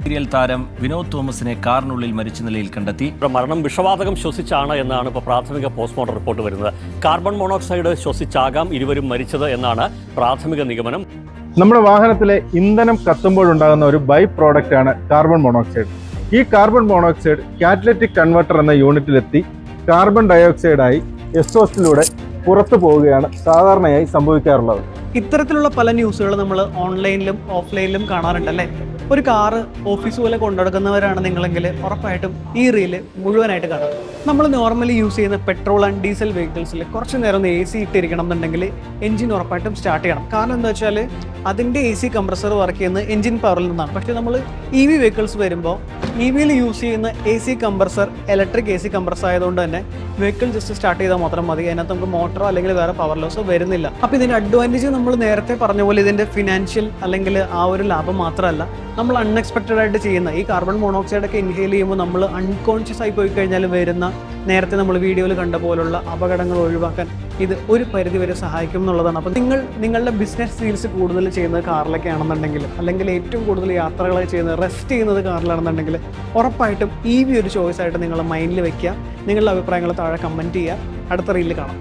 Serial താരം വിനോദ് തോമസിനെ കാറിനുള്ളിൽ മരിച്ച നിലയിൽ കണ്ടെത്തി. മരണം വിഷവാതകം ശ്വസിച്ചാണ് എന്നാണ് ഇപ്പോൾ പ്രാഥമിക പോസ്റ്റ്മോർട്ടം റിപ്പോർട്ട് വരുന്നത്. കാർബൺ മോണോക്സൈഡ് ശ്വസിച്ചാകാം ഇരുവരും മരിച്ചത് എന്നാണ് പ്രാഥമിക നിഗമനം. നമ്മുടെ വാഹനത്തിലെ ഇന്ധനം കത്തുമ്പോഴുണ്ടാകുന്ന ഒരു ബൈ പ്രോഡക്റ്റ് ആണ് കാർബൺ മോണോക്സൈഡ്. ഈ കാർബൺ മോണോക്സൈഡ് കാറ്റലിറ്റിക് കൺവെർട്ടർ എന്ന യൂണിറ്റിലെത്തി കാർബൺ ഡയോക്സൈഡായി എക്സോസ്റ്റിലൂടെ പുറത്തു പോവുകയാണ് സാധാരണയായി സംഭവിക്കാറുള്ളത്. ഇത്തരത്തിലുള്ള പല ന്യൂസുകൾ നമ്മൾ ഓൺലൈനിലും ഓഫ്ലൈനിലും കാണാറുണ്ടല്ലേ. ഒരു കാറ് ഓഫീസ് പോലെ കൊണ്ടുനടക്കുന്നവരാണ് നിങ്ങളെങ്കിൽ ഉറപ്പായിട്ടും ഈ റീല് മുഴുവനായിട്ട് കാണാം. നമ്മൾ നോർമലി യൂസ് ചെയ്യുന്ന പെട്രോൾ ആൻഡ് ഡീസൽ വെഹിക്കിൾസിൽ കുറച്ച് നേരം ഒന്ന് AC ഇട്ടിരിക്കണം എന്നുണ്ടെങ്കിൽ എഞ്ചിൻ ഉറപ്പായിട്ടും സ്റ്റാർട്ട് ചെയ്യണം. കാരണം എന്താ വെച്ചാൽ അതിൻ്റെ AC കംപ്രസർ വർക്ക് ചെയ്യുന്നത് എഞ്ചിൻ പവറിൽ നിന്നാണ്. പക്ഷേ നമ്മൾ EV വെഹിക്കിൾസ് വരുമ്പോൾ EVയിൽ യൂസ് ചെയ്യുന്ന AC compressor electric AC compressor ആയതുകൊണ്ട് തന്നെ വെഹിക്കിൾ ജസ്റ്റ് സ്റ്റാർട്ട് ചെയ്താൽ മാത്രം മതി. അതിനകത്ത് നമുക്ക് മോട്ടറോ അല്ലെങ്കിൽ വേറെ പവർ ലോസോ വരുന്നില്ല. അപ്പോൾ ഇതിൻ്റെ അഡ്വാൻറ്റേജ് നമ്മൾ നേരത്തെ പറഞ്ഞ പോലെ ഇതിൻ്റെ ഫിനാൻഷ്യൽ അല്ലെങ്കിൽ ആ ഒരു ലാഭം മാത്രമല്ല, നമ്മൾ അൺഎക്സ്പെക്റ്റഡ് ആയിട്ട് ചെയ്യുന്ന ഈ കാർബൺ മോണോക്സൈഡ് ഒക്കെ ഇൻഹെയിൽ ചെയ്യുമ്പോൾ നമ്മൾ അൺകോൺഷ്യസ് ആയി പോയി കഴിഞ്ഞാൽ വരുന്ന നേരത്തെ നമ്മൾ വീഡിയോയിൽ കണ്ട പോലുള്ള അപകടങ്ങൾ ഒഴിവാക്കാൻ ഇത് ഒരു പരിധിവരെ സഹായിക്കും എന്നുള്ളതാണ്. അപ്പോൾ നിങ്ങളുടെ ബിസിനസ് ഡീൽസ് കൂടുതൽ ചെയ്യുന്നത് കാറിലൊക്കെ ആണെന്നുണ്ടെങ്കിൽ, അല്ലെങ്കിൽ ഏറ്റവും കൂടുതൽ യാത്രകളൊക്കെ ചെയ്യുന്നത് റെസ്റ്റ് ചെയ്യുന്നത് കാറിലാണെന്നുണ്ടെങ്കിൽ ഉറപ്പായിട്ടും EV ഒരു ചോയ്സ് ആയിട്ട് നിങ്ങൾ മൈൻഡിൽ വെക്കുക. നിങ്ങളുടെ അഭിപ്രായങ്ങൾ താഴെ കമൻറ്റ് ചെയ്യുക. അടുത്ത റീലിൽ കാണാം.